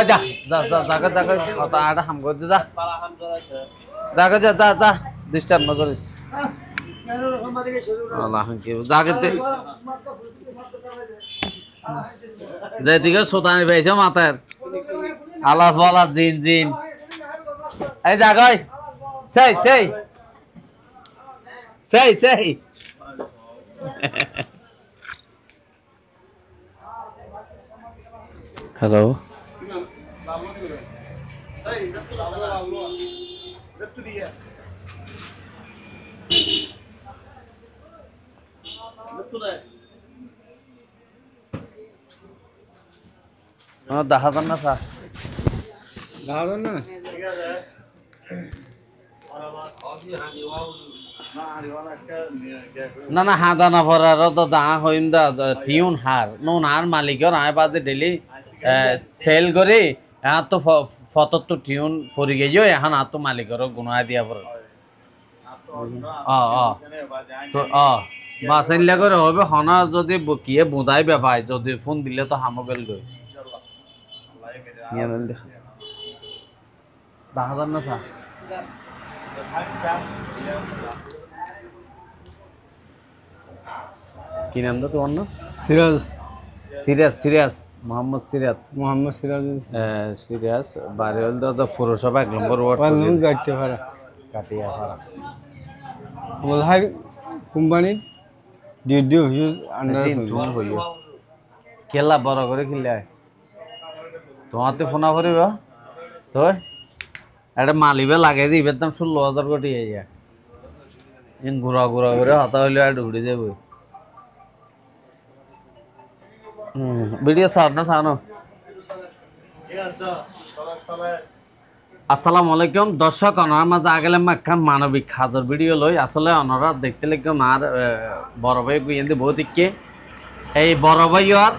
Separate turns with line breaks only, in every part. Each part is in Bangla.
যা যা যা জায়গা জায়গা আটা হাম করে যা জায়গা যা যা যা ডিস্টার্ব না করিস আল্লাহ কি জায়গাতে যেদিকে সোতানি পেয়েছে মাথার আলা ফলা জিন জিন এই জায়গায় সেই সেই সেই সেই হ্যালো দেখা যান না স্যার দেখা যান না না না হাদা না পড়ার তো দা হইম দা টিউন হার নুন আর মালিকর আয় বাদে ডেলি সেল করে এখন তো ফটো তো টিউন পরি গেছো এখন আর তো মালিকর গুণায় দিয়া পড়ে তো বাসাইলে করে হবে হনা যদি কিয়ে বুধাই বেপায় যদি ফোন দিলে তো হামগেল গই দেখা যান না স্যার কি নাম তো তোমার নাম সিরাজ সিরাজ সিরাজ মোহাম্মদ সিরাজ সিরাজ বাড়ি হল তো পুরসভা 1 নম্বর ওয়ার্ড কাটিয়াপাড়া বল হাই কোম্পানি ডিডি অফিস আন্ডার তুমি হইও কেলা বড় করে কিনলে তোমাতে ফোনা করিব তো এটা মালিবে লাগাই দিবে দাম 16,000 কোটি আইয়া ইন ঘুরা ঘুরা করে হতা হইলে আর উড়ে যাবে ভিডিও সার না সানো আসসালামু আলাইকুম দর্শক অনার মাঝে আগেলাম একখান মানবিক খাজর ভিডিও লই আসলে অনারা দেখতে লাগলাম আর বড় ভাই গুইয়েন্দি বহুত ইকে এই বড় ভাই আর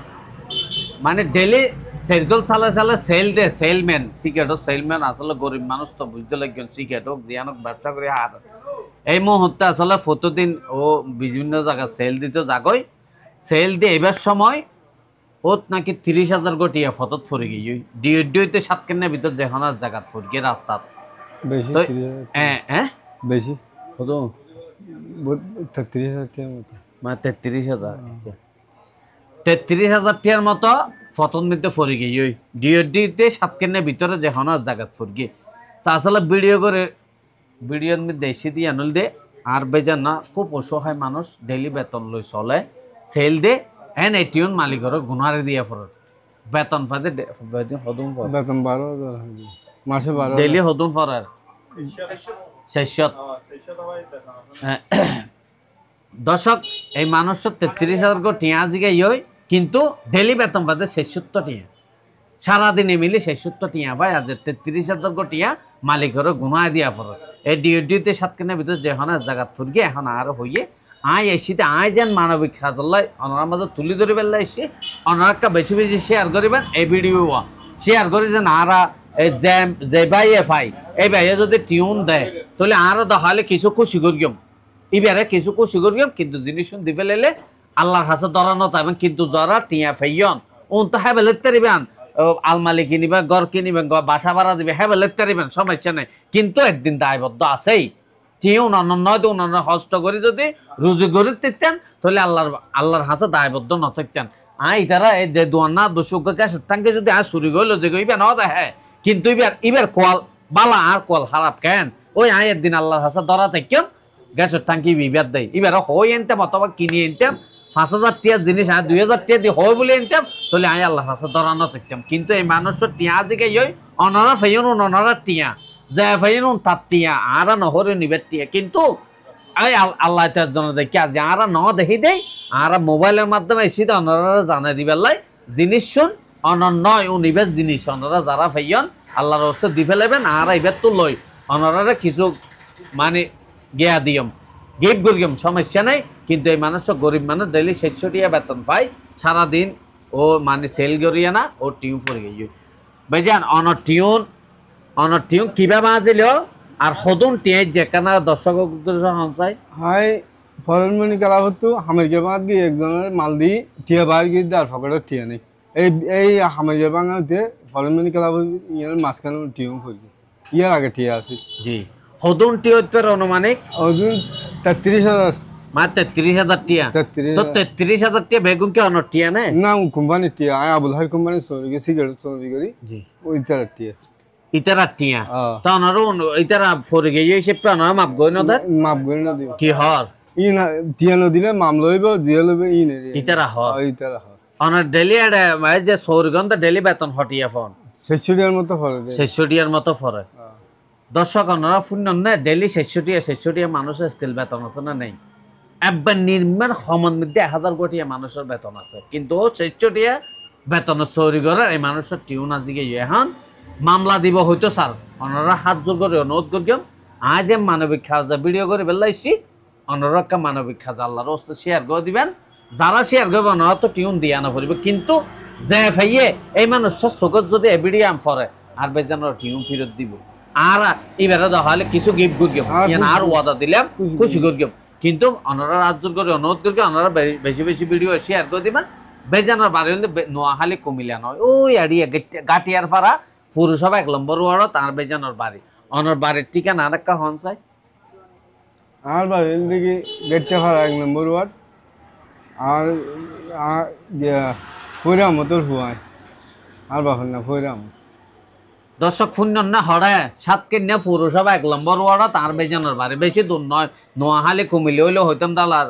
মানে ডেলি সাইকেল চালা চালা সেল দে সেলম্যান সিগারেট সেলম্যান আসলে গরিব মানুষ তো বুঝতে লাগবেন সিগারেট হোক জিয়ানক ব্যবসা করে হার এই মুহূর্তে আসলে প্রতিদিন ও বিভিন্ন জায়গা সেল দিতে যাগই সেল দিয়ে এবার সময় ওত নাকি 30,000 কোটি ফটোত ফরি গিয়ে ডিউতে 7 কেনের ভিতর যেখানে জায়গা ফরি গিয়ে রাস্তাত বেশি বেশি কত 33,000 টাকার মতো মানে 33,000 টাকার মতো ফটোর মধ্যে ফরি গিয়ে ডিউতে 7 কেনের ভিতরে যেখানে জায়গা ফরি গিয়ে তা আসলে ভিডিওর মধ্যে এসে দিয়ে আনল দে আর বেজান না খুব অসহায় মানুষ ডেইলি বেতন লই চলে সেল দে এন এটিউন মালিকর গুনারে দিয়া পড়ে বেতন পাতে হদুম বেতন 12,000 মাসে 12 ডেইলি হদুম পড়ার 600 দর্শক এই মানুষ 33,000 কোটি আজিকে ইয় কিন্তু ডেইলি বেতন পাতে 670 টাকা সারা দিনে মিলে 670 টাকা ভাই আজ 33,000 কোটি মালিকর গুনায় দিয়া পড়ে এই ডিউটিতে 7 কেনের ভিতর যেখানে জায়গা থুরগে এখন আর হইয়ে আয় এসিতে আয় যেন মানবিক খাজল্লাই অনার মাঝে তুলি ধরে বেলা এসে অনারটা বেশি বেশি শেয়ার করিবেন এই ভিডিও শেয়ার করে যেন আরা এই যে ভাই এফআই এই ভাইয়ে যদি টিউন দেয় তাহলে আরো দেখালে কিছু খুশি করিম এবারে কিছু খুশি করিম কিন্তু জিনিস দিবে লেলে আল্লাহর হাতে ধরানো তাইবেন কিন্তু যারা টিয়া ফাইয়ন উন তো হ্যাঁ বেলেতে দিবেন আলমালি কিনিবেন ঘর কিনিবেন বাসা ভাড়া দিবে হ্যাঁ বেলেতে দিবেন সমস্যা নেই কিন্তু একদিন দায়বদ্ধ আছেই টিউন নয় তো অন্যান্য হস্ত করে যদি রুজি করে দিতেন তাহলে আল্লাহর হাতে দায়বদ্ধ ন থাকতেন তারা এই যে দোয়ানা দোষকে সুতাঙ্গে যদি চুরি করলো যে ইবে ন দেখে কিন্তু ইবার কোয়াল বালা আর কোয়াল খারাপ কেন ওই একদিন আল্লাহর হাতে ধরা থাকেন গ্যাসের টাঙ্কি বিবাদ দেয় এবার হই আনতাম অথবা কিনে আনতাম 5,000 টাকা জিনিস 2,000 টাকা দিয়ে হয় বলে আনতাম তাহলে আল্লাহর হাতে ধরা ন থাকতাম কিন্তু এই মানুষের টিয়া জিকে অনারা ফেয়ন অনারা টিয়া যে ভাইন তার টিয়া আরা নহরে নিবের টিয়া কিন্তু এই আল্লাহ তার জন্য দেখি আজ আরা ন দেখি দেই আরা মোবাইলের মাধ্যমে এসে অনারা জানাই দিবার লাই জিনিস শুন অনন্যয় ও নিবেশ জিনিস অনারা যারা ভাইয়ন আল্লাহর হস্তে দি ফেলেবেন আরা এবার তো লই অনারা কিছু মানে গিয়া দিয়ম গিফট করিম সমস্যা নাই কিন্তু এই মানুষ গরিব মানুষ ডেইলি 600 টাকা বেতন পায় সারাদিন ও মানে সেল করিয়া না ও টিউন পড়ে গিয়ে বেজান অনর টিউন কিভাবে আজিল আর সদন টিয়াই যেখানে দর্শক সঞ্চয়
হাই ফরেন মানি খেলা হতো হামের বাঙাত গিয়ে একজনের মাল দিয়ে টিয়া বাইর গিয়ে আর ফকেটের টিয়া নেই এই হামের বাঙাত দিয়ে ফরেন মানি খেলা ইয়ার মাঝখানে টিউম ফুলবি ইয়ার আগে টিয়া আছে
জি হদুন টিয়তের অনুমানিক
ওজন 33,000
মাত্র 33,000 টিয়া
33,000
তো 33,000 টিয়া বেগুন কে অন্য টিয়া নেই
না কোম্পানি টিয়া আয় Abul Hai company sorry cigarette sorry করি
জি
ওই তার টিয়া
ইতারা টিয়া তো অনারও ইতারা ফরে গিয়ে হিসেব প্রাণ মাপ গই নদের
মাপ করে না দিব
কি হর
ই না টিয়া ন দিলে মাম লইব জিয়া লইব ই নে
ইতারা হর
ইতারা হয়
অনার ডেলি যে সৌরগন্ধ ডেলি বেতন হটিয়া ফোন
60 মতো ফলে দেয়
600 মতো ফরে দর্শক অনারা শূন্য না ডেলি 600 মানুষের স্কেল বেতন আছে না নেই একবার নির্মাণ সমান মধ্যে 1000 কোটি মানুষের বেতন আছে কিন্তু 600 বেতন চৌরি করে এই মানুষের টিউন আজিকে এখন মামলা দিব হয়তো স্যার অনারা হাত জোর করে অনুরোধ করিম আজ যে মানবিক খাজা ভিডিও করে বেলাইছি অনারা মানবিক খাজা আল্লাহর রাস্তায় শেয়ার করে দিবেন যারা শেয়ার করবে ওনারা তো টিউন দিয়া না পড়বে কিন্তু যে ভাইয়ে এই মানুষের চোখত যদি এবিডি আম পরে আর বেজানোর টিউন ফেরত দিব আর এবারে দেখালে কিছু গিফট করিম আর ওয়াদা দিলাম খুশি করিম কিন্তু ওনারা রাত জোর করে অনুরোধ করি ওনারা বেশি বেশি ভিডিও শেয়ার করে দিবেন বেজানোর বাড়ি হলে নোয়াখালী কুমিল্লা নয় ওই আড়িয়া গাটিয়ার পাড়া পুরসভা 1 নম্বর ওয়ার্ড তার বেজানোর বাড়ি অনর বাড়ির ঠিকানা আর একটা হন চাই
আর বাড়ি দেখি গেটটা ভাড়া 1 নম্বর ওয়ার্ড আর ফইরাম তোর হুয়ায় আর বাহন না ফইরাম
দর্শক শূন্য না হরে সাতকেন্যা পুরসভা 1 নম্বর ওয়ার্ড তার বেজানোর বাড়ি বেশি দূর নয় নোয়াখালী কুমিল্লা হইলে হইতাম দালার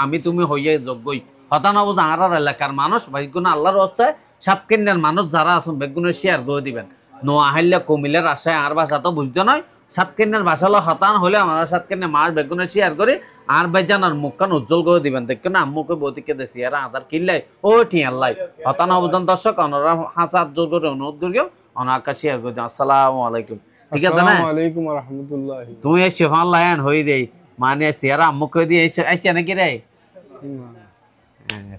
আমি তুমি হইয়ে যোগ্যই হতা না বুঝা আর এলাকার মানুষ বেগুন আল্লাহর রাস্তায় সাতকেন্যার মানুষ যারা আছেন বেগুনের শেয়ার করে দিবেন নোয়াখালী কুমিল্লার আশায় আর ভাষা তো বুঝতে নয় সাতকেন্যার ভাষা হলো হতান হলে আমরা সাতকেন্যা মাছ বেগুনের শেয়ার করি আর বেজানোর মুখখান উজ্জ্বল করে দিবেন দেখুন আম্মুকে বৌতিকে দেশি আর আধার কিনলাই ও ঠিয়াল্লাই হতান অবদান দর্শক অনরা হাজার জোর করে অনুরোধ করিও অনাকা শেয়ার করে দিও আসসালামু আলাইকুম ঠিক আছে না
আসসালামু আলাইকুম ওয়া রাহমাতুল্লাহি
তুই এই শেফান লায়ন হই দেই মানে শেয়ার আম্মুকে দিয়ে আইছে নাকি রে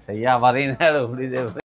সেই আবার ইনার উড়ি দেবে